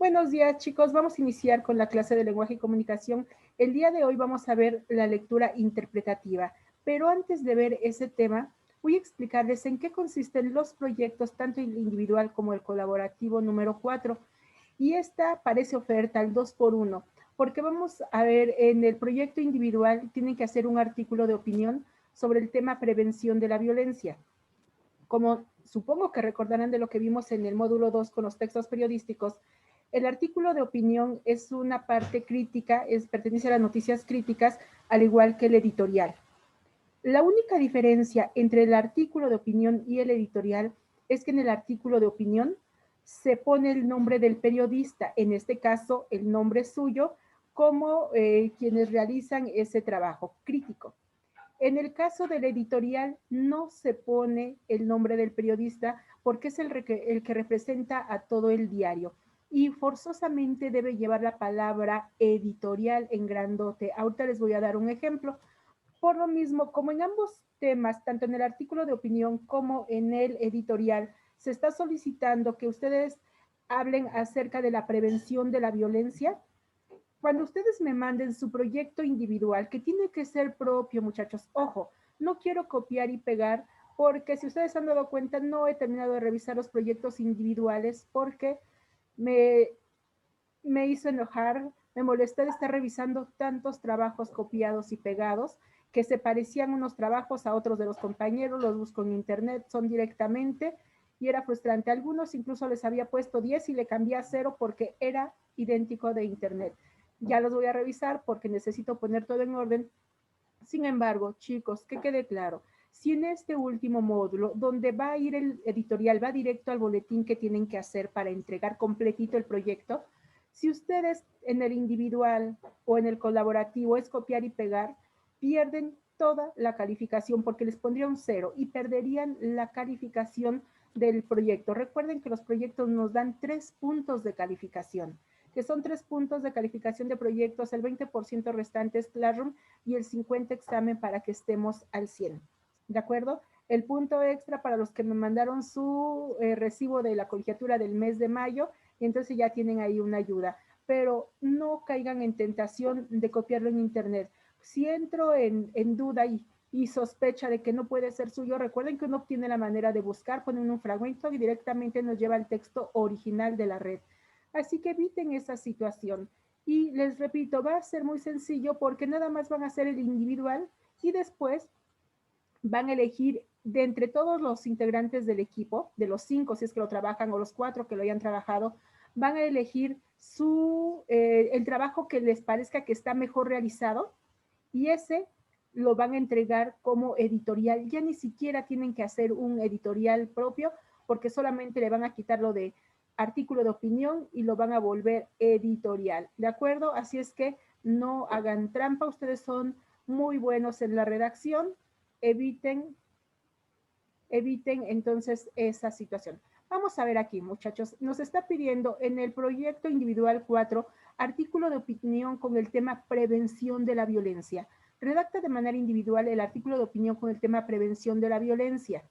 Buenos días, chicos. Vamos a iniciar con la clase de lenguaje y comunicación. El día de hoy vamos a ver la lectura interpretativa, pero antes de ver ese tema, voy a explicarles en qué consisten los proyectos, tanto el individual como el colaborativo número 4. Y esta parece oferta al 2 por 1, porque vamos a ver en el proyecto individual tienen que hacer un artículo de opinión sobre el tema prevención de la violencia. Como supongo que recordarán de lo que vimos en el módulo 2 con los textos periodísticos, el artículo de opinión es una parte crítica, pertenece a las noticias críticas, al igual que el editorial. La única diferencia entre el artículo de opinión y el editorial es que en el artículo de opinión se pone el nombre del periodista, en este caso el nombre suyo, como quienes realizan ese trabajo crítico. En el caso del editorial no se pone el nombre del periodista porque es el que representa a todo el diario y forzosamente debe llevar la palabra editorial en grandote. Ahorita les voy a dar un ejemplo. Por lo mismo, como en ambos temas, tanto en el artículo de opinión como en el editorial, se está solicitando que ustedes hablen acerca de la prevención de la violencia. Cuando ustedes me manden su proyecto individual, que tiene que ser propio, muchachos, ojo, no quiero copiar y pegar, porque si ustedes han dado cuenta, no he terminado de revisar los proyectos individuales porque me, me hizo enojar, me molesté de estar revisando tantos trabajos copiados y pegados que se parecían unos trabajos a otros de los compañeros, los busco en internet, son directamente, y era frustrante. Algunos incluso les había puesto 10 y le cambié a 0 porque era idéntico de internet. Ya los voy a revisar porque necesito poner todo en orden. Sin embargo, chicos, que quede claro, si en este último módulo, donde va a ir el editorial, va directo al boletín que tienen que hacer para entregar completito el proyecto, si ustedes en el individual o en el colaborativo es copiar y pegar, pierden toda la calificación porque les pondría un 0 y perderían la calificación del proyecto. Recuerden que los proyectos nos dan 3 puntos de calificación, que son 3 puntos de calificación de proyectos, el 20% restante es Classroom y el 50% examen para que estemos al 100. ¿De acuerdo? El punto extra para los que me mandaron su recibo de la colegiatura del mes de mayo, y entonces ya tienen ahí una ayuda. Pero no caigan en tentación de copiarlo en internet. Si entro en duda y sospecha de que no puede ser suyo, recuerden que uno tiene la manera de buscar, ponen un fragmento y directamente nos lleva al texto original de la red. Así que eviten esa situación. Y les repito, va a ser muy sencillo porque nada más van a hacer el individual y después van a elegir de entre todos los integrantes del equipo, de los 5 si es que lo trabajan o los 4 que lo hayan trabajado, van a elegir el trabajo que les parezca que está mejor realizado y ese lo van a entregar como editorial. Ya ni siquiera tienen que hacer un editorial propio porque solamente le van a quitar lo de artículo de opinión y lo van a volver editorial. ¿De acuerdo? Así es que no hagan trampa. Ustedes son muy buenos en la redacción. Eviten entonces esa situación. Vamos a ver aquí, muchachos. Nos está pidiendo en el proyecto individual 4, artículo de opinión con el tema prevención de la violencia. Redacta de manera individual el artículo de opinión con el tema prevención de la violencia.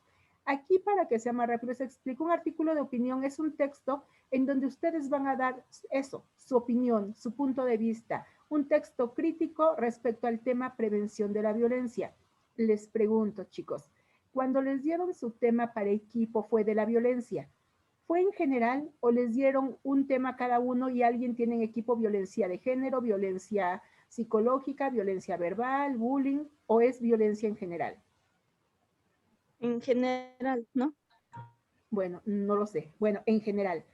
Aquí, para que sea más rápido, se explica. Un artículo de opinión es un texto en donde ustedes van a dar eso, su opinión, su punto de vista, un texto crítico respecto al tema prevención de la violencia. Les pregunto, chicos, cuando les dieron su tema para equipo fue de la violencia, ¿fue en general o les dieron un tema cada uno y alguien tiene en equipo violencia de género, violencia psicológica, violencia verbal, bullying o es violencia en general? En general, ¿no? Bueno, no lo sé. Bueno, en general.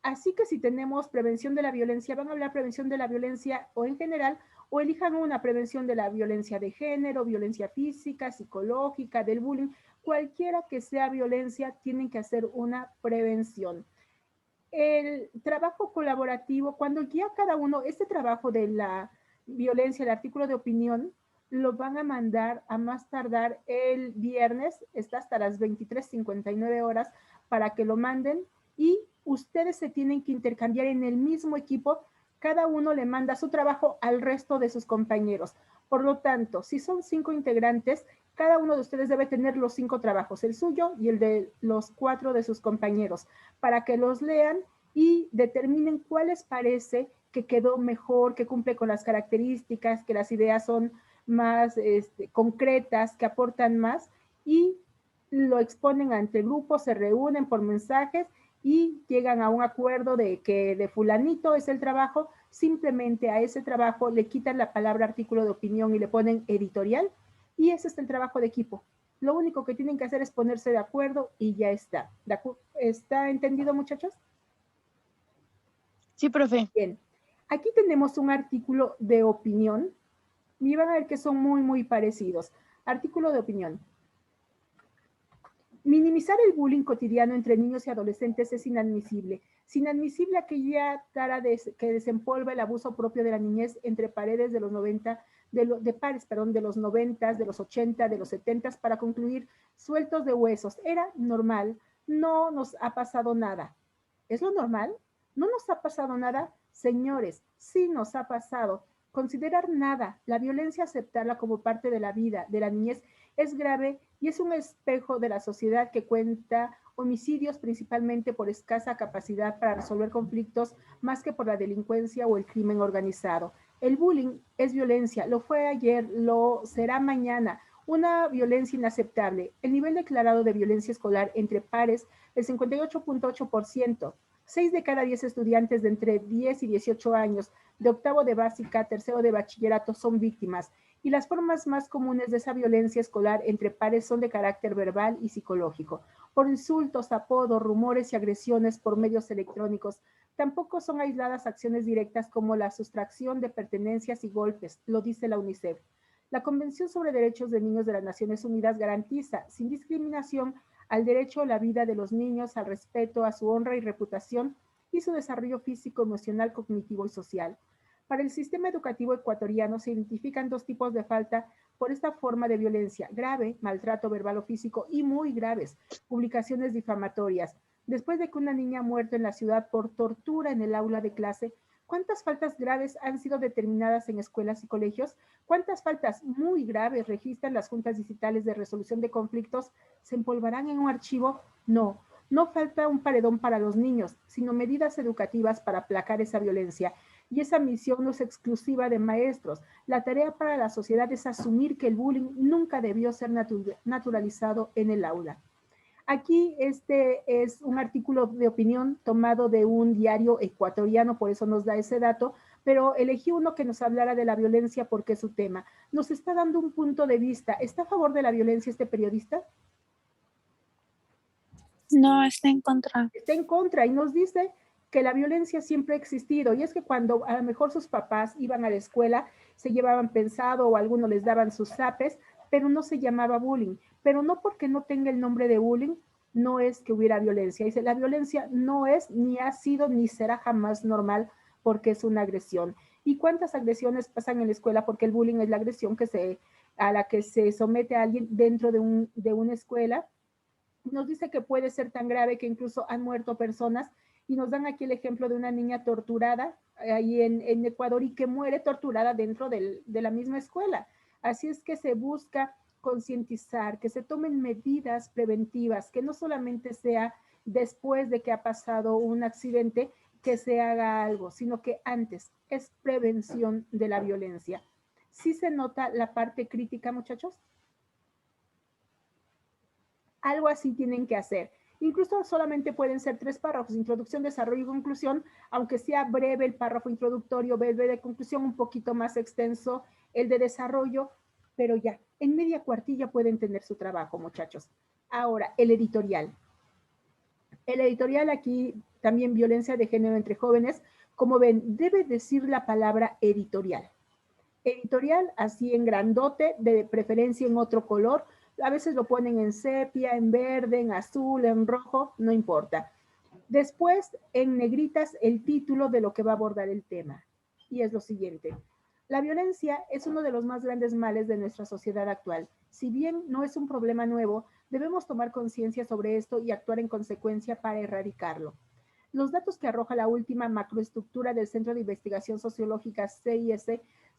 Así que si tenemos prevención de la violencia, van a hablar prevención de la violencia o en general, o elijan una prevención de la violencia de género, violencia física, psicológica, del bullying, cualquiera que sea violencia, tienen que hacer una prevención. El trabajo colaborativo, cuando ya cada uno, este trabajo de la violencia, el artículo de opinión, lo van a mandar a más tardar el viernes, está hasta las 23:59 horas para que lo manden y ustedes se tienen que intercambiar en el mismo equipo, cada uno le manda su trabajo al resto de sus compañeros. Por lo tanto, si son 5 integrantes, cada uno de ustedes debe tener los 5 trabajos, el suyo y el de los 4 de sus compañeros, para que los lean y determinen cuál les parece que quedó mejor, que cumple con las características, que las ideas son más concretas, que aportan más, y lo exponen ante grupos, se reúnen por mensajes y llegan a un acuerdo de que de fulanito es el trabajo, simplemente a ese trabajo le quitan la palabra artículo de opinión y le ponen editorial, y ese es el trabajo de equipo. Lo único que tienen que hacer es ponerse de acuerdo y ya está. ¿Está entendido, muchachos? Sí, profe. Bien. Aquí tenemos un artículo de opinión y van a ver que son muy, muy parecidos. Artículo de opinión. Minimizar el bullying cotidiano entre niños y adolescentes es inadmisible. Es inadmisible aquella tara que desempolva el abuso propio de la niñez entre paredes de los 90, de pares, perdón, de los 90, de los 80, de los 70, para concluir sueltos de huesos. Era normal, no nos ha pasado nada. ¿Es lo normal? ¿No nos ha pasado nada? Señores, sí nos ha pasado. Considerar nada, la violencia, aceptarla como parte de la vida, de la niñez, es grave y es un espejo de la sociedad que cuenta homicidios principalmente por escasa capacidad para resolver conflictos más que por la delincuencia o el crimen organizado. El bullying es violencia, lo fue ayer, lo será mañana, una violencia inaceptable. El nivel declarado de violencia escolar entre pares, el 58.8%. 6 de cada 10 estudiantes de entre 10 y 18 años, de octavo de básica, tercero de bachillerato, son víctimas. Y las formas más comunes de esa violencia escolar entre pares son de carácter verbal y psicológico, por insultos, apodos, rumores y agresiones por medios electrónicos. Tampoco son aisladas acciones directas como la sustracción de pertenencias y golpes, lo dice la UNICEF. La Convención sobre Derechos de Niños de las Naciones Unidas garantiza, sin discriminación, al derecho a la vida de los niños, al respeto, a su honra y reputación y su desarrollo físico, emocional, cognitivo y social. Para el sistema educativo ecuatoriano se identifican dos tipos de falta por esta forma de violencia: grave, maltrato verbal o físico, y muy graves, publicaciones difamatorias. Después de que una niña ha muerto en la ciudad por tortura en el aula de clase, ¿cuántas faltas graves han sido determinadas en escuelas y colegios? ¿Cuántas faltas muy graves registran las juntas distritales de resolución de conflictos? ¿Se empolvarán en un archivo? No. No falta un paredón para los niños, sino medidas educativas para aplacar esa violencia. Y esa misión no es exclusiva de maestros. La tarea para la sociedad es asumir que el bullying nunca debió ser naturalizado en el aula. Aquí este es un artículo de opinión tomado de un diario ecuatoriano, por eso nos da ese dato, pero elegí uno que nos hablara de la violencia porque es su tema. Nos está dando un punto de vista. ¿Está a favor de la violencia este periodista? No, está en contra. Está en contra y nos dice que la violencia siempre ha existido, y es que cuando a lo mejor sus papás iban a la escuela, se llevaban pensado o algunos les daban sus zapes, pero no se llamaba bullying. Pero no porque no tenga el nombre de bullying, no es que hubiera violencia. Dice, la violencia no es, ni ha sido, ni será jamás normal porque es una agresión. ¿Y cuántas agresiones pasan en la escuela? Porque el bullying es la agresión a la que se somete a alguien dentro de una escuela. Nos dice que puede ser tan grave que incluso han muerto personas, y nos dan aquí el ejemplo de una niña torturada ahí en Ecuador y que muere torturada dentro de la misma escuela. Así es que se busca concientizar, que se tomen medidas preventivas, que no solamente sea después de que ha pasado un accidente que se haga algo, sino que antes es prevención de la violencia. ¿Sí se nota la parte crítica, muchachos? Algo así tienen que hacer. Incluso solamente pueden ser 3 párrafos: introducción, desarrollo y conclusión, aunque sea breve el párrafo introductorio, breve de conclusión, un poquito más extenso el de desarrollo, pero ya, en media cuartilla pueden tener su trabajo, muchachos. Ahora, el editorial. El editorial aquí, también violencia de género entre jóvenes, como ven, debe decir la palabra editorial. Editorial, así en grandote, de preferencia en otro color. A veces lo ponen en sepia, en verde, en azul, en rojo, no importa. Después, en negritas, el título de lo que va a abordar el tema. Y es lo siguiente: la violencia es uno de los más grandes males de nuestra sociedad actual. Si bien no es un problema nuevo, debemos tomar conciencia sobre esto y actuar en consecuencia para erradicarlo. Los datos que arroja la última macroestructura del Centro de Investigación Sociológica CIS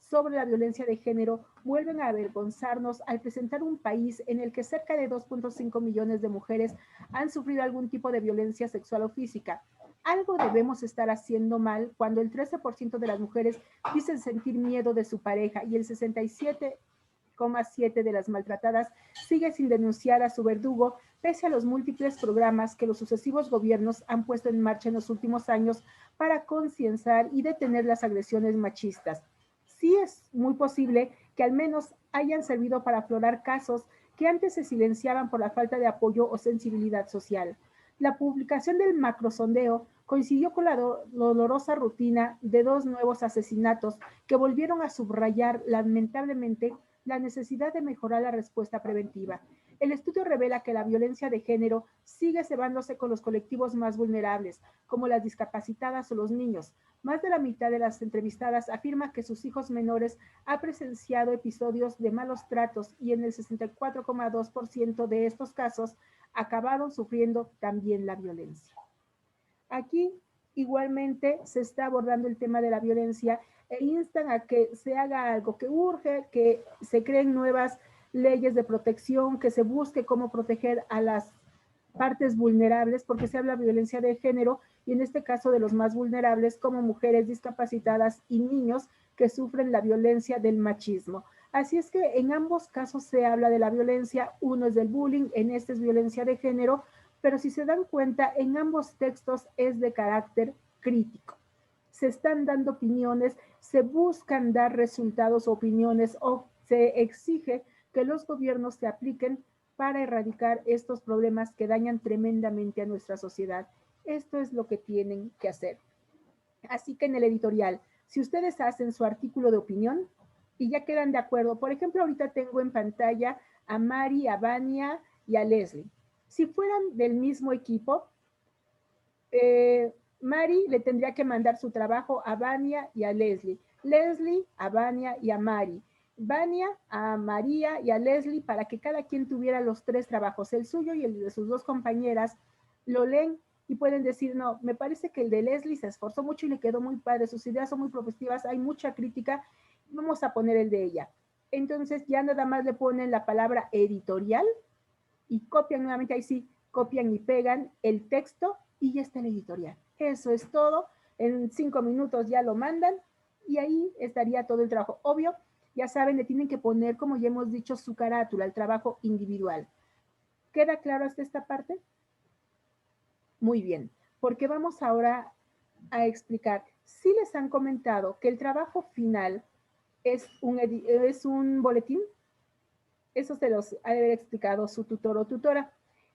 sobre la violencia de género vuelven a avergonzarnos al presentar un país en el que cerca de 2.5 millones de mujeres han sufrido algún tipo de violencia sexual o física. Algo debemos estar haciendo mal cuando el 13% de las mujeres dicen sentir miedo de su pareja y el 67,7% de las maltratadas sigue sin denunciar a su verdugo, pese a los múltiples programas que los sucesivos gobiernos han puesto en marcha en los últimos años para concienciar y detener las agresiones machistas. Sí es muy posible que al menos hayan servido para aflorar casos que antes se silenciaban por la falta de apoyo o sensibilidad social. La publicación del macrosondeo coincidió con la dolorosa rutina de dos nuevos asesinatos que volvieron a subrayar lamentablemente la necesidad de mejorar la respuesta preventiva. El estudio revela que la violencia de género sigue cebándose con los colectivos más vulnerables, como las discapacitadas o los niños. Más de la mitad de las entrevistadas afirma que sus hijos menores han presenciado episodios de malos tratos y en el 64,2% de estos casos acabaron sufriendo también la violencia. Aquí igualmente se está abordando el tema de la violencia e instan a que se haga algo, que urge, que se creen nuevas leyes de protección, que se busque cómo proteger a las partes vulnerables, porque se habla de violencia de género y en este caso de los más vulnerables como mujeres discapacitadas y niños que sufren la violencia del machismo. Así es que en ambos casos se habla de la violencia, uno es del bullying, en este es violencia de género, pero si se dan cuenta, en ambos textos es de carácter crítico. Se están dando opiniones, se buscan dar resultados o opiniones o se exige que los gobiernos se apliquen para erradicar estos problemas que dañan tremendamente a nuestra sociedad. Esto es lo que tienen que hacer. Así que en el editorial, si ustedes hacen su artículo de opinión y ya quedan de acuerdo, por ejemplo, ahorita tengo en pantalla a Mari, a Vania y a Leslie. Si fueran del mismo equipo, Mari le tendría que mandar su trabajo a Vania y a Leslie. Leslie a Vania y a Mari. Vania a María y a Leslie para que cada quien tuviera los tres trabajos, el suyo y el de sus dos compañeras, lo leen y pueden decir, no, me parece que el de Leslie se esforzó mucho y le quedó muy padre, sus ideas son muy propositivas, hay mucha crítica, vamos a poner el de ella. Entonces ya nada más le ponen la palabra editorial y copian nuevamente, ahí sí, copian y pegan el texto y ya está el editorial. Eso es todo, en 5 minutos ya lo mandan y ahí estaría todo el trabajo. Obvio, ya saben, le tienen que poner, como ya hemos dicho, su carátula, el trabajo individual. ¿Queda claro hasta esta parte? Muy bien, porque vamos ahora a explicar. Si les han comentado que el trabajo final es un boletín, eso se los ha de haber explicado su tutor o tutora.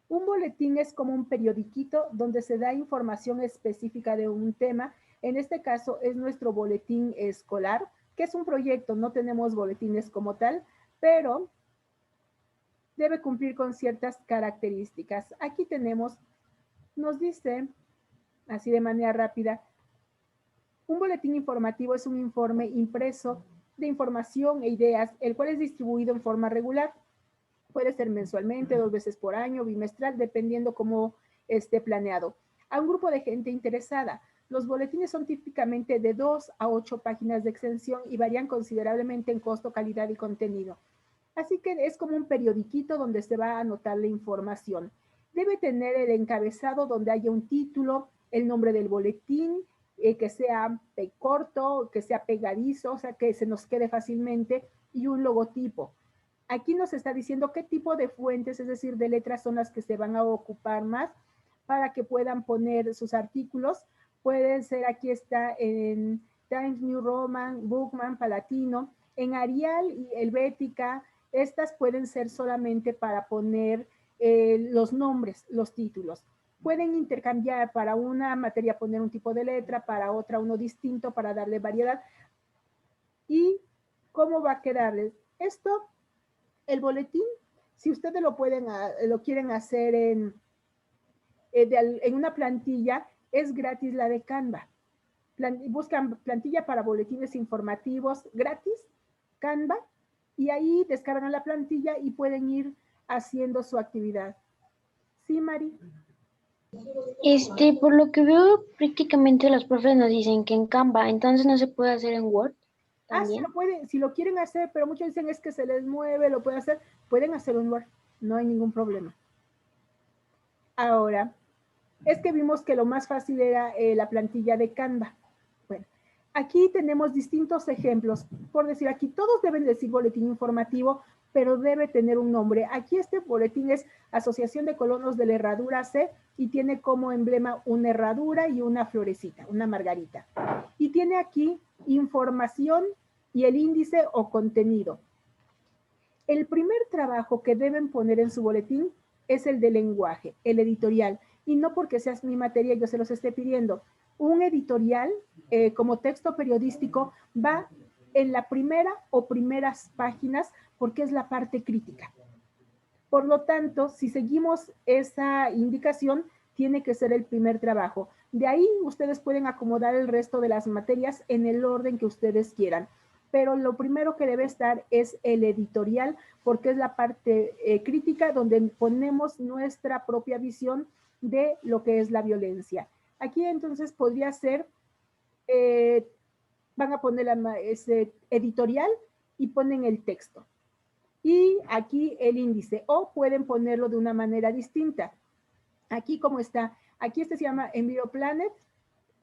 Un boletín es como un periodiquito donde se da información específica de un tema. En este caso es nuestro boletín escolar, que es un proyecto, no tenemos boletines como tal, pero debe cumplir con ciertas características. Aquí tenemos, nos dice, así de manera rápida, un boletín informativo es un informe impreso de información e ideas, el cual es distribuido en forma regular. Puede ser mensualmente, 2 veces por año, bimestral, dependiendo cómo esté planeado. A un grupo de gente interesada. Los boletines son típicamente de 2 a 8 páginas de extensión y varían considerablemente en costo, calidad y contenido. Así que es como un periodiquito donde se va a anotar la información. Debe tener el encabezado donde haya un título, el nombre del boletín, que sea corto, que sea pegadizo, o sea, que se nos quede fácilmente, y un logotipo. Aquí nos está diciendo qué tipo de fuentes, es decir, de letras son las que se van a ocupar más para que puedan poner sus artículos. Puede ser, aquí está en Times New Roman, Bookman, Palatino, en Arial y Helvética. Estas pueden ser solamente para poner los nombres, los títulos. Pueden intercambiar para una materia poner un tipo de letra, para otra uno distinto, para darle variedad. ¿Y cómo va a quedarles? Esto, el boletín, si ustedes lo quieren hacer en una plantilla, es gratis la de Canva. Buscan plantilla para boletines informativos gratis, Canva, y ahí descargan la plantilla y pueden ir haciendo su actividad. ¿Sí, Mari? Por lo que veo, prácticamente los profes nos dicen que en Canva, entonces no se puede hacer en Word también. Sí, si lo quieren hacer, pero muchos dicen es que se les mueve, lo pueden hacer en Word, no hay ningún problema. Ahora, es que vimos que lo más fácil era la plantilla de Canva. Bueno, aquí tenemos distintos ejemplos. Por decir, aquí todos deben decir boletín informativo, pero debe tener un nombre. Aquí este boletín es Asociación de Colonos de la Herradura C y tiene como emblema una herradura y una florecita, una margarita. Y tiene aquí información y el índice o contenido. El primer trabajo que deben poner en su boletín es el de lenguaje, el editorial. Y no porque sea mi materia, yo se los esté pidiendo. Un editorial, como texto periodístico, va en la primera o primeras páginas porque es la parte crítica. Por lo tanto, si seguimos esa indicación, tiene que ser el primer trabajo. De ahí ustedes pueden acomodar el resto de las materias en el orden que ustedes quieran. Pero lo primero que debe estar es el editorial, porque es la parte crítica donde ponemos nuestra propia visión de lo que es la violencia. Aquí entonces podría ser, van a poner ese editorial y ponen el texto. Y aquí el índice, o pueden ponerlo de una manera distinta. Aquí como está, aquí este se llama Envío Planet,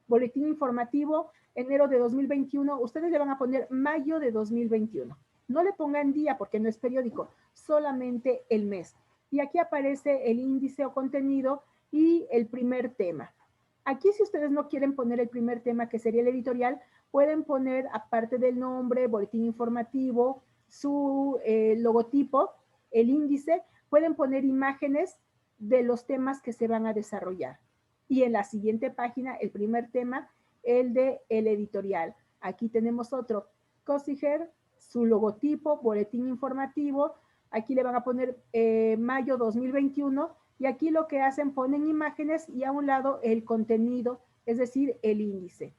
boletín informativo, enero de 2021, ustedes le van a poner mayo de 2021. No le pongan día porque no es periódico, solamente el mes. Y aquí aparece el índice o contenido y el primer tema. Aquí si ustedes no quieren poner el primer tema, que sería el editorial, pueden poner, aparte del nombre, boletín informativo, su logotipo, el índice, pueden poner imágenes de los temas que se van a desarrollar. Y en la siguiente página, el primer tema, el de el editorial. Aquí tenemos otro, Cosiger, su logotipo, boletín informativo. Aquí le van a poner mayo 2021 y aquí lo que hacen, ponen imágenes y a un lado el contenido, es decir, el índice.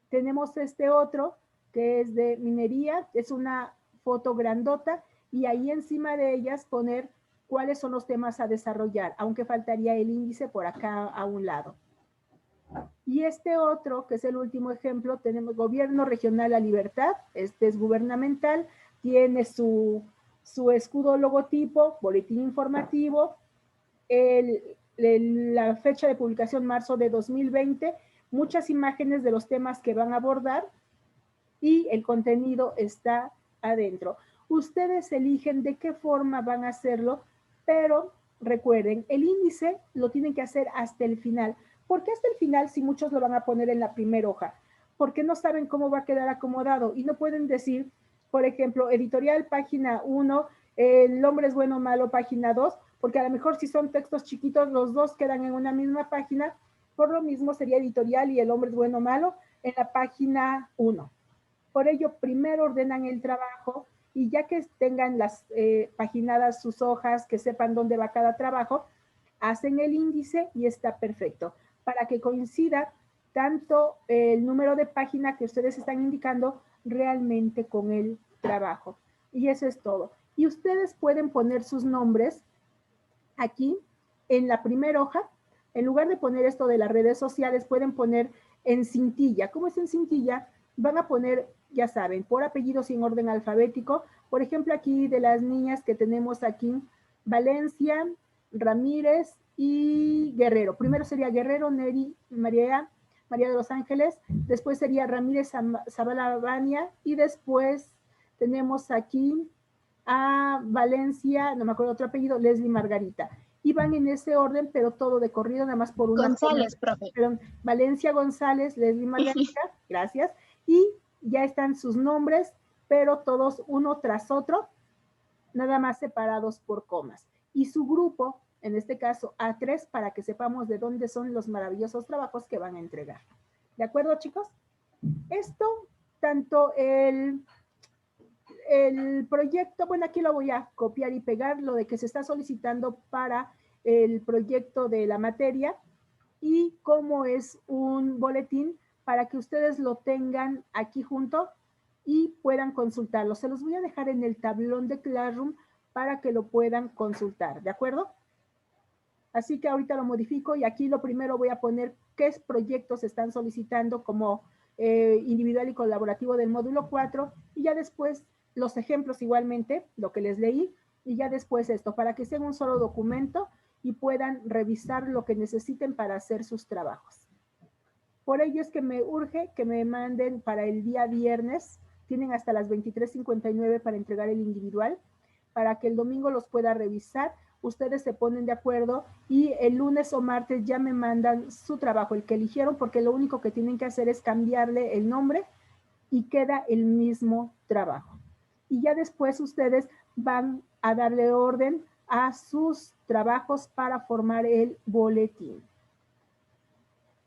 Tenemos este otro que es de minería, es una foto grandota y ahí encima de ellas poner cuáles son los temas a desarrollar, aunque faltaría el índice por acá a un lado. Y este otro, que es el último ejemplo, tenemos Gobierno Regional La Libertad, este es gubernamental, tiene su escudo logotipo, boletín informativo, la fecha de publicación marzo de 2020, muchas imágenes de los temas que van a abordar y el contenido está adentro. Ustedes eligen de qué forma van a hacerlo, pero recuerden, el índice lo tienen que hacer hasta el final. ¿Por qué hasta el final si muchos lo van a poner en la primera hoja? Porque no saben cómo va a quedar acomodado y no pueden decir, por ejemplo, editorial página 1, el hombre es bueno o malo página 2, porque a lo mejor si son textos chiquitos, los dos quedan en una misma página, por lo mismo sería editorial y el hombre es bueno o malo en la página 1. Por ello, primero ordenan el trabajo y ya que tengan las paginadas sus hojas, que sepan dónde va cada trabajo, hacen el índice y está perfecto para que coincida tanto el número de página que ustedes están indicando realmente con el trabajo. Y eso es todo. Y ustedes pueden poner sus nombres aquí en la primera hoja. En lugar de poner esto de las redes sociales, pueden poner en cintilla. ¿Cómo es en cintilla? Van a poner, ya saben, por apellidos y en orden alfabético. Por ejemplo, aquí de las niñas que tenemos aquí, Valencia, Ramírez y Guerrero. Primero sería Guerrero, Neri, María de los Ángeles. Después sería Ramírez, Zabalabania. Y después tenemos aquí a Valencia, no me acuerdo otro apellido, Leslie Margarita. Iban en ese orden, pero todo de corrido, nada más por una. González, profe. Perdón, Valencia González, Leslie Margarita, gracias. Y ya están sus nombres, pero todos uno tras otro, nada más separados por comas. Y su grupo, en este caso A3, para que sepamos de dónde son los maravillosos trabajos que van a entregar. ¿De acuerdo, chicos? Esto, tanto el proyecto, bueno, aquí lo voy a copiar y pegar, lo de que se está solicitando para el proyecto de la materia y cómo es un boletín para que ustedes lo tengan aquí junto y puedan consultarlo. Se los voy a dejar en el tablón de Classroom para que lo puedan consultar, ¿de acuerdo? Así que ahorita lo modifico y aquí lo primero voy a poner qué proyectos se están solicitando como individual y colaborativo del módulo 4 y ya después los ejemplos igualmente, lo que les leí, y ya después esto, para que sea un solo documento y puedan revisar lo que necesiten para hacer sus trabajos. Por ello es que me urge que me manden para el día viernes, tienen hasta las 23:59 para entregar el individual, para que el domingo los pueda revisar. Ustedes se ponen de acuerdo y el lunes o martes ya me mandan su trabajo, el que eligieron, porque lo único que tienen que hacer es cambiarle el nombre y queda el mismo trabajo. Y ya después ustedes van a darle orden a sus trabajos para formar el boletín.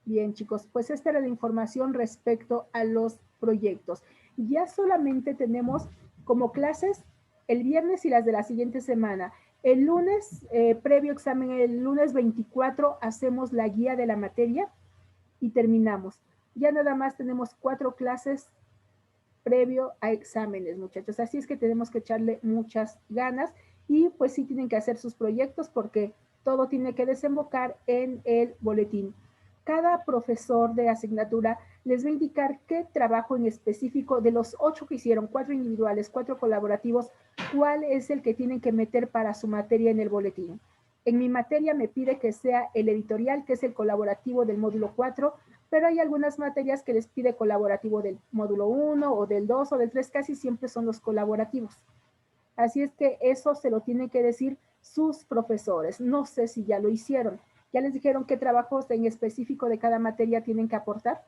Bien, chicos, pues esta era la información respecto a los proyectos. Ya solamente tenemos como clases el viernes y las de la siguiente semana. El lunes, previo examen, el lunes 24, hacemos la guía de la materia y terminamos. Ya nada más tenemos 4 clases previo a exámenes, muchachos. Así es que tenemos que echarle muchas ganas y pues sí tienen que hacer sus proyectos porque todo tiene que desembocar en el boletín. Cada profesor de asignatura les va a indicar qué trabajo en específico de los 8 que hicieron, 4 individuales, 4 colaborativos, cuál es el que tienen que meter para su materia en el boletín. En mi materia me pide que sea el editorial, que es el colaborativo del módulo 4, pero hay algunas materias que les pide colaborativo del módulo 1 o del 2 o del 3, casi siempre son los colaborativos. Así es que eso se lo tienen que decir sus profesores. No sé si ya lo hicieron. ¿Ya les dijeron qué trabajos en específico de cada materia tienen que aportar?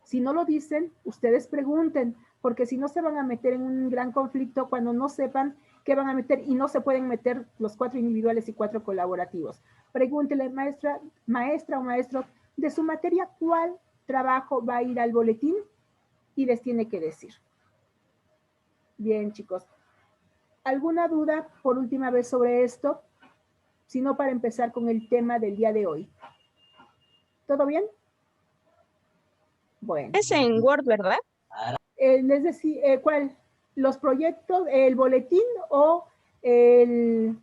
Si no lo dicen, ustedes pregunten, porque si no se van a meter en un gran conflicto cuando no sepan qué van a meter y no se pueden meter los 4 individuales y 4 colaborativos. Pregúntele, maestra o maestro, de su materia, ¿cuál trabajo va a ir al boletín? Y les tiene que decir. Bien, chicos. ¿Alguna duda por última vez sobre esto? Si no, para empezar con el tema del día de hoy. ¿Todo bien? Bueno. Es en Word, ¿verdad? Les decía, ¿cuál? ¿Los proyectos, el boletín o el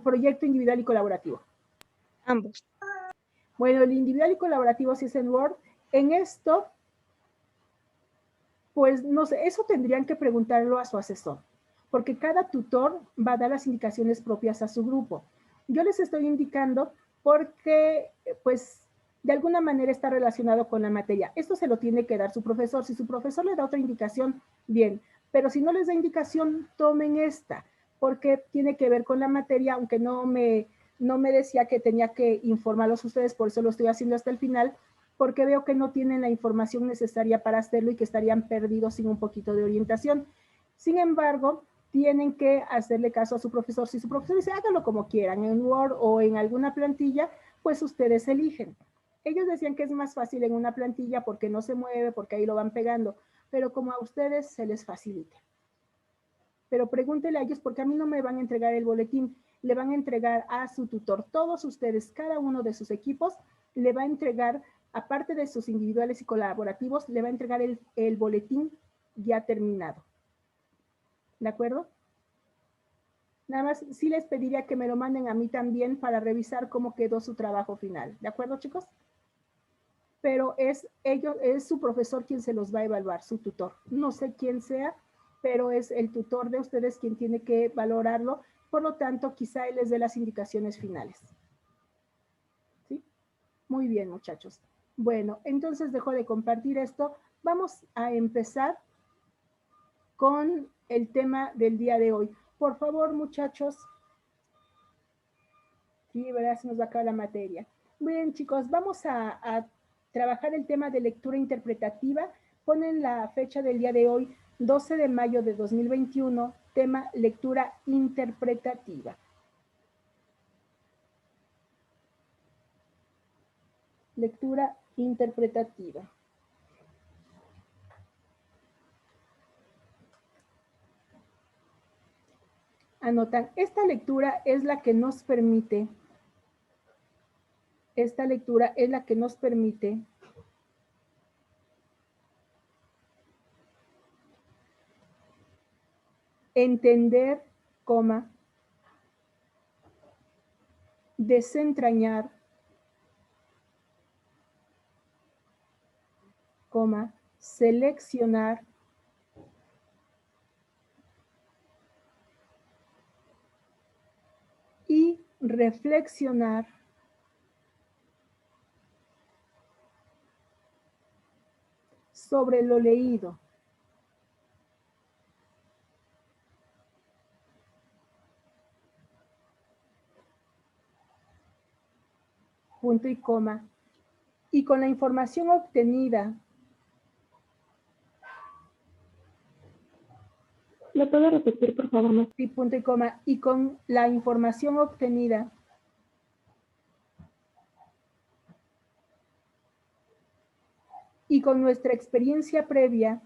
proyecto individual y colaborativo? Ambos. Bueno, el individual y colaborativo sí es en Word. En esto, pues no sé, eso tendrían que preguntarlo a su asesor, porque cada tutor va a dar las indicaciones propias a su grupo. Yo les estoy indicando porque, pues, de alguna manera está relacionado con la materia. Esto se lo tiene que dar su profesor. Si su profesor le da otra indicación, bien, pero si no les da indicación, tomen esta, porque tiene que ver con la materia, aunque no me decía que tenía que informarlos a ustedes, por eso lo estoy haciendo hasta el final, porque veo que no tienen la información necesaria para hacerlo y que estarían perdidos sin un poquito de orientación. Sin embargo, tienen que hacerle caso a su profesor. Si su profesor dice, hágalo como quieran, en Word o en alguna plantilla, pues ustedes eligen. Ellos decían que es más fácil en una plantilla porque no se mueve, porque ahí lo van pegando, pero como a ustedes se les facilite. Pero pregúntele a ellos porque a mí no me van a entregar el boletín, le van a entregar a su tutor. Todos ustedes, cada uno de sus equipos, le va a entregar, aparte de sus individuales y colaborativos, le va a entregar el boletín ya terminado. ¿De acuerdo? Nada más, sí les pediría que me lo manden a mí también para revisar cómo quedó su trabajo final. ¿De acuerdo, chicos? Pero es su profesor quien se los va a evaluar, su tutor. No sé quién sea, pero es el tutor de ustedes quien tiene que valorarlo. Por lo tanto, quizá él les dé las indicaciones finales. ¿Sí? Muy bien, muchachos. Bueno, entonces dejo de compartir esto. Vamos a empezar con el tema del día de hoy. Por favor, muchachos. Sí, ¿verdad? Se nos va a acabar la materia. Bien, chicos, vamos a trabajar el tema de lectura interpretativa. Ponen la fecha del día de hoy, 12 de mayo de 2021, tema lectura interpretativa. Lectura interpretativa. Anotan, esta lectura es la que nos permite entender, desentrañar, seleccionar, reflexionar sobre lo leído. Punto y coma. Y con la información obtenida. ¿Lo puedo repetir, por favor? Y punto y coma. Y con la información obtenida. Y con nuestra experiencia previa.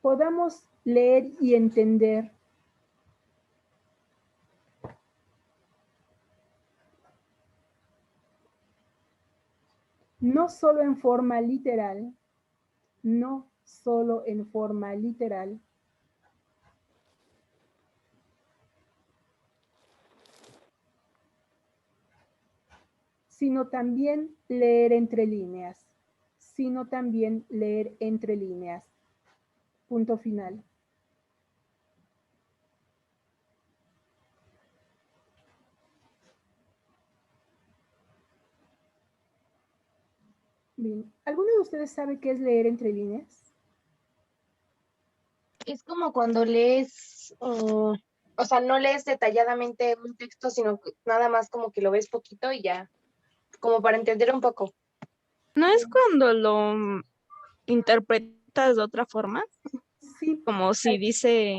Podamos leer y entender no solo en forma literal, no solo en forma literal, sino también leer entre líneas, sino también leer entre líneas. Punto final. Bien. ¿Alguno de ustedes sabe qué es leer entre líneas? Es como cuando lees, o sea, no lees detalladamente un texto, sino que nada más como que lo ves poquito y ya, como para entender un poco. ¿No es cuando lo interpretas de otra forma? Sí, Como si dice,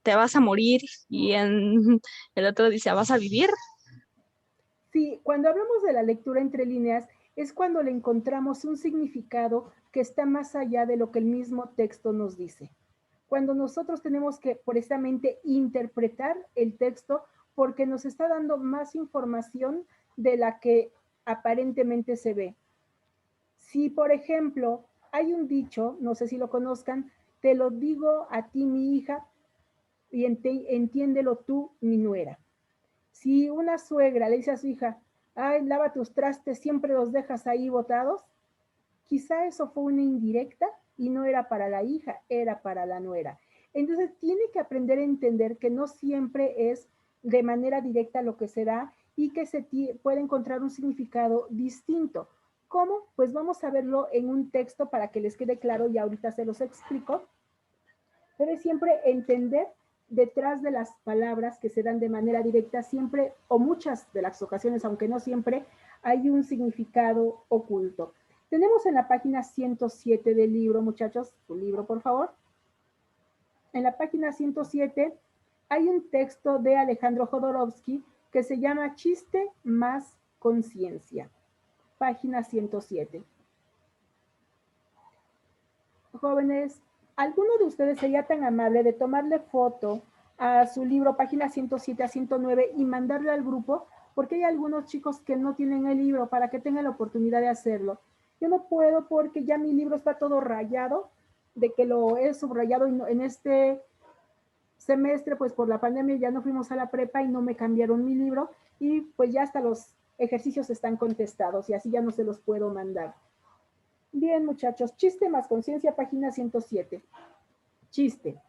te vas a morir y en el otro dice, vas a vivir. sí, cuando hablamos de la lectura entre líneas es cuando le encontramos un significado que está más allá de lo que el mismo texto nos dice. Cuando nosotros tenemos que precisamente interpretar el texto porque nos está dando más información de la que aparentemente se ve. Si, por ejemplo, hay un dicho, no sé si lo conozcan, te lo digo a ti, mi hija, y entiéndelo tú, mi nuera. Si una suegra le dice a su hija, ay, lava tus trastes, siempre los dejas ahí botados, quizá eso fue una indirecta y no era para la hija, era para la nuera. Entonces tiene que aprender a entender que no siempre es de manera directa lo que se da y que se puede encontrar un significado distinto. ¿Cómo? Pues vamos a verlo en un texto para que les quede claro y ahorita se los explico. Debe siempre entender detrás de las palabras que se dan de manera directa, siempre o muchas de las ocasiones, aunque no siempre, hay un significado oculto. Tenemos en la página 107 del libro, muchachos, tu libro, por favor. En la página 107 hay un texto de Alejandro Jodorowsky que se llama Chiste más conciencia. Página 107. Jóvenes, ¿alguno de ustedes sería tan amable de tomarle foto a su libro, página 107 a 109, y mandarle al grupo? Porque hay algunos chicos que no tienen el libro para que tengan la oportunidad de hacerlo. Yo no puedo porque ya mi libro está todo rayado, de que lo he subrayado en este semestre, pues por la pandemia ya no fuimos a la prepa y no me cambiaron mi libro y pues ya hasta los ejercicios están contestados y así ya no se los puedo mandar. Bien, muchachos, chiste más conciencia, página 107. Chiste.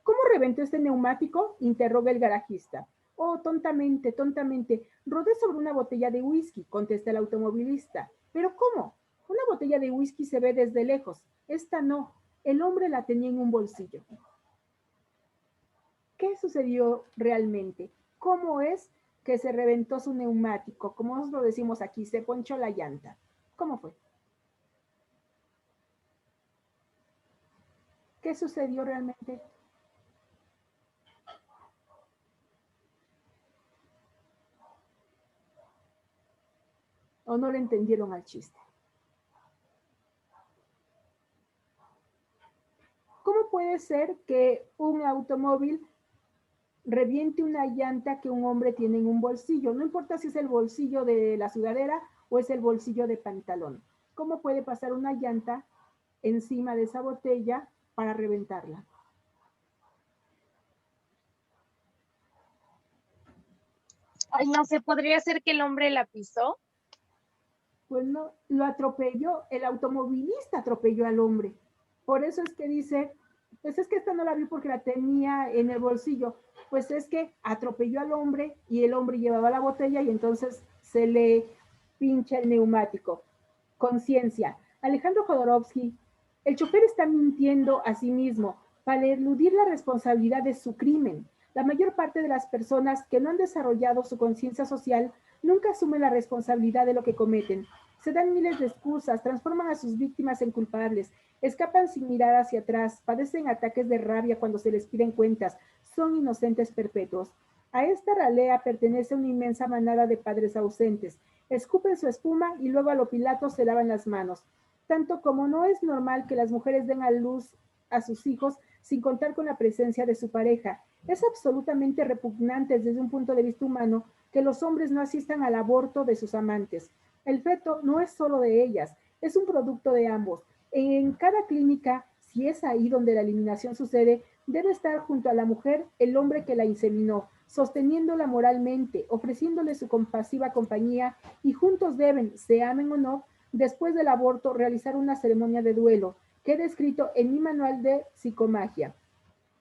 ¿Cómo reventó este neumático? Interroga el garajista. Oh, tontamente, tontamente. Rodé sobre una botella de whisky, contesta el automovilista. ¿Pero cómo? Una botella de whisky se ve desde lejos. Esta no. El hombre la tenía en un bolsillo. ¿Qué sucedió realmente? ¿Cómo es que se reventó su neumático? Como nosotros lo decimos aquí, se ponchó la llanta. ¿Cómo fue? ¿Qué sucedió realmente? ¿O no le entendieron al chiste? ¿Cómo puede ser que un automóvil reviente una llanta que un hombre tiene en un bolsillo? No importa si es el bolsillo de la sudadera o es el bolsillo de pantalón. ¿Cómo puede pasar una llanta encima de esa botella para reventarla? Ay, no sé, podría ser que el hombre la pisó. Pues no, lo atropelló, el automovilista atropelló al hombre. Por eso es que dice, pues es que esta no la vi porque la tenía en el bolsillo. Pues es que atropelló al hombre y el hombre llevaba la botella y entonces se le pincha el neumático. Conciencia. Alejandro Jodorowsky, el chofer está mintiendo a sí mismo para eludir la responsabilidad de su crimen. La mayor parte de las personas que no han desarrollado su conciencia social nunca asumen la responsabilidad de lo que cometen. Se dan miles de excusas, transforman a sus víctimas en culpables, escapan sin mirar hacia atrás, padecen ataques de rabia cuando se les piden cuentas, son inocentes perpetuos. A esta ralea pertenece una inmensa manada de padres ausentes. Escupen su espuma y luego a lo Pilato se lavan las manos. Tanto como no es normal que las mujeres den a luz a sus hijos sin contar con la presencia de su pareja. Es absolutamente repugnante desde un punto de vista humano que los hombres no asistan al aborto de sus amantes. El feto no es solo de ellas, es un producto de ambos. En cada clínica, si es ahí donde la eliminación sucede, debe estar junto a la mujer el hombre que la inseminó, sosteniéndola moralmente, ofreciéndole su compasiva compañía y juntos deben, se amen o no, después del aborto realizar una ceremonia de duelo, que he descrito en mi manual de psicomagia.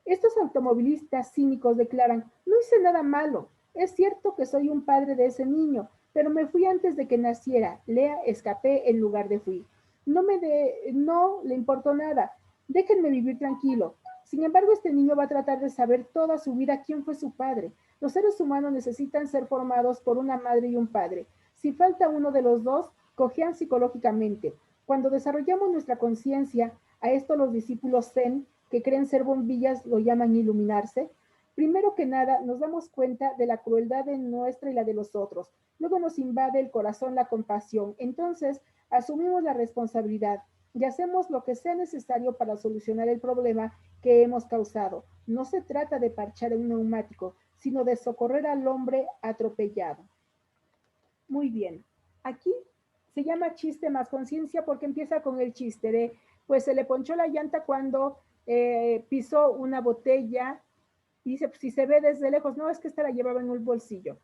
Estos automovilistas cínicos declaran, no hice nada malo, es cierto que soy un padre de ese niño, pero me fui antes de que naciera, lea, escapé en lugar de fui. No le importó nada, déjenme vivir tranquilo. Sin embargo, este niño va a tratar de saber toda su vida quién fue su padre. Los seres humanos necesitan ser formados por una madre y un padre. Si falta uno de los dos, cojean psicológicamente. Cuando desarrollamos nuestra conciencia, a esto los discípulos zen que creen ser bombillas lo llaman iluminarse. Primero que nada, nos damos cuenta de la crueldad de nuestra y la de los otros. Luego nos invade el corazón la compasión. Entonces, asumimos la responsabilidad y hacemos lo que sea necesario para solucionar el problema que hemos causado. No se trata de parchar un neumático, sino de socorrer al hombre atropellado. Muy bien. Aquí se llama chiste más conciencia porque empieza con el chiste de, pues se le ponchó la llanta cuando pisó una botella y dice, pues, si se ve desde lejos, no, es que esta la llevaba en un bolsillo.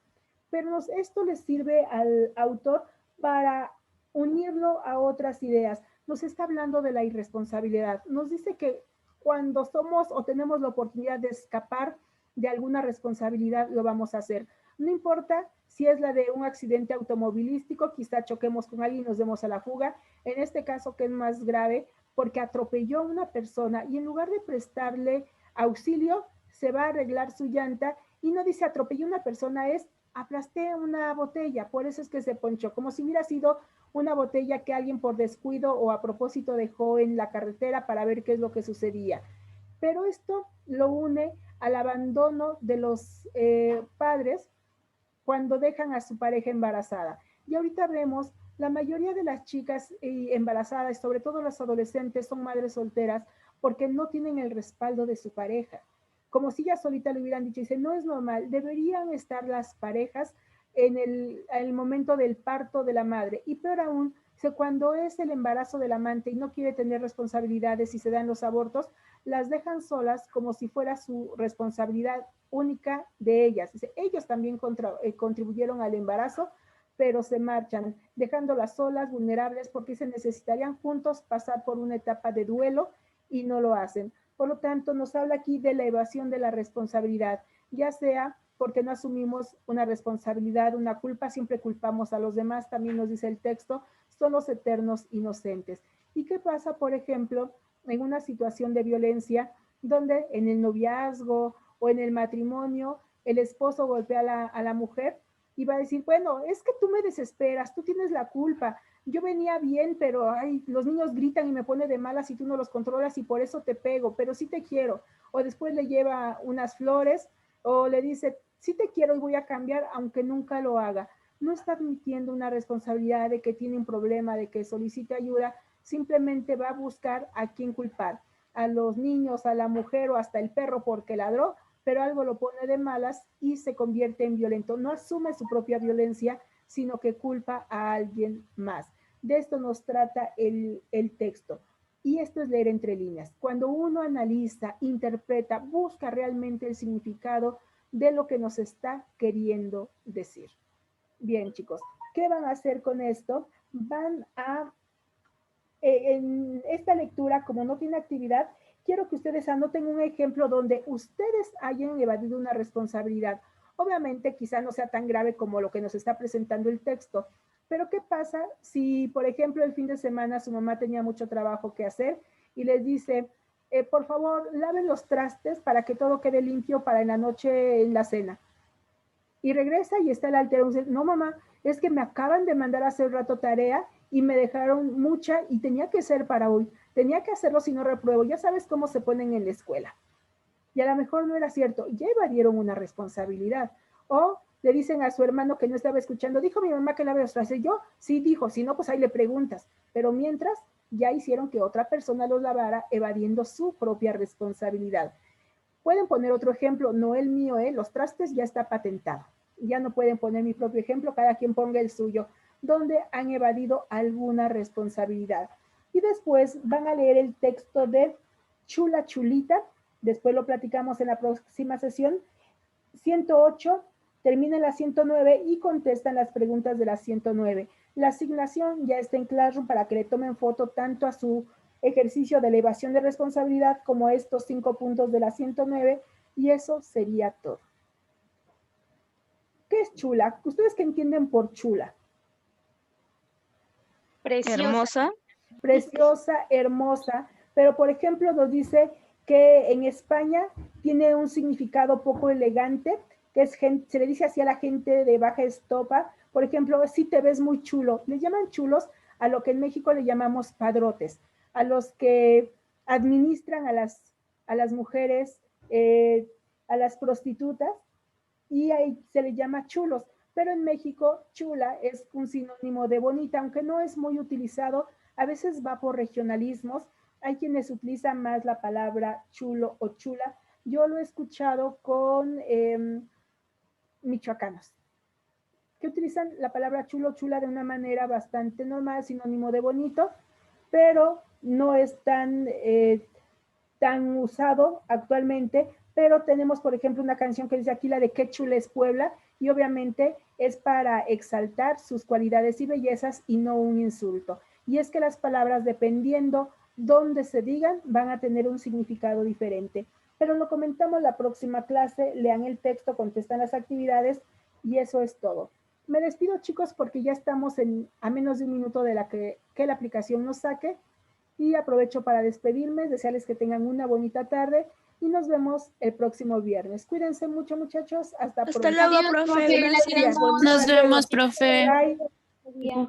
Pero esto le sirve al autor para unirlo a otras ideas. Nos está hablando de la irresponsabilidad. Nos dice que cuando somos o tenemos la oportunidad de escapar de alguna responsabilidad, lo vamos a hacer. No importa si es la de un accidente automovilístico, quizá choquemos con alguien y nos demos a la fuga. En este caso, que es más grave, porque atropelló a una persona y en lugar de prestarle auxilio, se va a arreglar su llanta y no dice atropelló a una persona, es aplasté una botella, por eso es que se ponchó, como si hubiera sido una botella que alguien por descuido o a propósito dejó en la carretera para ver qué es lo que sucedía. Pero esto lo une al abandono de los padres cuando dejan a su pareja embarazada. Y ahorita vemos, la mayoría de las chicas embarazadas, sobre todo las adolescentes, son madres solteras porque no tienen el respaldo de su pareja. Como si ya solita le hubieran dicho, dice, no es normal, deberían estar las parejas en el momento del parto de la madre. Y peor aún, cuando es el embarazo del amante y no quiere tener responsabilidades y se dan los abortos, las dejan solas como si fuera su responsabilidad única de ellas. Dice, ellos también contribuyeron al embarazo, pero se marchan, dejándolas solas, vulnerables, porque se necesitarían juntos pasar por una etapa de duelo y no lo hacen. Por lo tanto, nos habla aquí de la evasión de la responsabilidad, ya sea porque no asumimos una responsabilidad, una culpa, siempre culpamos a los demás, también nos dice el texto, son los eternos inocentes. ¿Y qué pasa, por ejemplo, en una situación de violencia donde en el noviazgo o en el matrimonio el esposo golpea a la mujer y va a decir, bueno, es que tú me desesperas, tú tienes la culpa, yo venía bien, pero ay, los niños gritan y me pone de malas y tú no los controlas y por eso te pego, pero sí te quiero. O después le lleva unas flores o le dice, sí te quiero y voy a cambiar, aunque nunca lo haga. No está admitiendo una responsabilidad de que tiene un problema, de que solicite ayuda, simplemente va a buscar a quién culpar, a los niños, a la mujer o hasta el perro porque ladró, pero algo lo pone de malas y se convierte en violento. No asume su propia violencia, sino que culpa a alguien más. De esto nos trata el texto. Y esto es leer entre líneas. Cuando uno analiza, interpreta, busca realmente el significado de lo que nos está queriendo decir. Bien, chicos, ¿qué van a hacer con esto? Van a en esta lectura, como no tiene actividad, quiero que ustedes anoten un ejemplo donde ustedes hayan evadido una responsabilidad. Obviamente, quizá no sea tan grave como lo que nos está presentando el texto, pero ¿qué pasa si, por ejemplo, el fin de semana su mamá tenía mucho trabajo que hacer y les dice, por favor, laven los trastes para que todo quede limpio para en la noche en la cena? Y regresa y está el altero y dice, no mamá, es que me acaban de mandar a hacer rato tarea y me dejaron mucha y tenía que ser para hoy. Tenía que hacerlo si no repruebo. Ya sabes cómo se ponen en la escuela. Y a lo mejor no era cierto. Ya evadieron una responsabilidad. O le dicen a su hermano que no estaba escuchando, dijo mi mamá que lave los trastes. Yo, sí dijo, si no, pues ahí le preguntas. Pero mientras, ya hicieron que otra persona los lavara evadiendo su propia responsabilidad. Pueden poner otro ejemplo, no el mío, los trastes ya está patentado. Ya no pueden poner mi propio ejemplo, cada quien ponga el suyo, donde han evadido alguna responsabilidad. Y después van a leer el texto de Chula Chulita, después lo platicamos en la próxima sesión. 108, termina la 109 y contestan las preguntas de la 109. La asignación ya está en Classroom para que le tomen foto tanto a su ejercicio de elevación de responsabilidad como a estos 5 puntos de la 109 y eso sería todo. ¿Qué es chula? ¿Ustedes qué entienden por chula? Preciosa. Hermosa. Preciosa, hermosa, pero por ejemplo nos dice que en España tiene un significado poco elegante, que es se le dice así a la gente de baja estopa, por ejemplo, si te ves muy chulo, le llaman chulos a lo que en México le llamamos padrotes, a los que administran a las mujeres, a las prostitutas, y ahí se le llama chulos, pero en México chula es un sinónimo de bonita, aunque no es muy utilizado, a veces va por regionalismos, hay quienes utilizan más la palabra chulo o chula, yo lo he escuchado con michoacanos, que utilizan la palabra chulo o chula de una manera bastante normal, sinónimo de bonito, pero no es tan usado actualmente, pero tenemos, por ejemplo, una canción que dice aquí la de Qué chula es Puebla, y obviamente es para exaltar sus cualidades y bellezas y no un insulto. Y es que las palabras, dependiendo dónde se digan, van a tener un significado diferente. Pero lo comentamos la próxima clase, lean el texto, contestan las actividades y eso es todo. Me despido, chicos, porque ya estamos a menos de un minuto de que la aplicación nos saque. Y aprovecho para despedirme, desearles que tengan una bonita tarde y nos vemos el próximo viernes. Cuídense mucho, muchachos. Hasta pronto. Hasta luego, Adiós, profe. profe, la Gracias. queremos. Nos vemos, profe. Bye. Bye.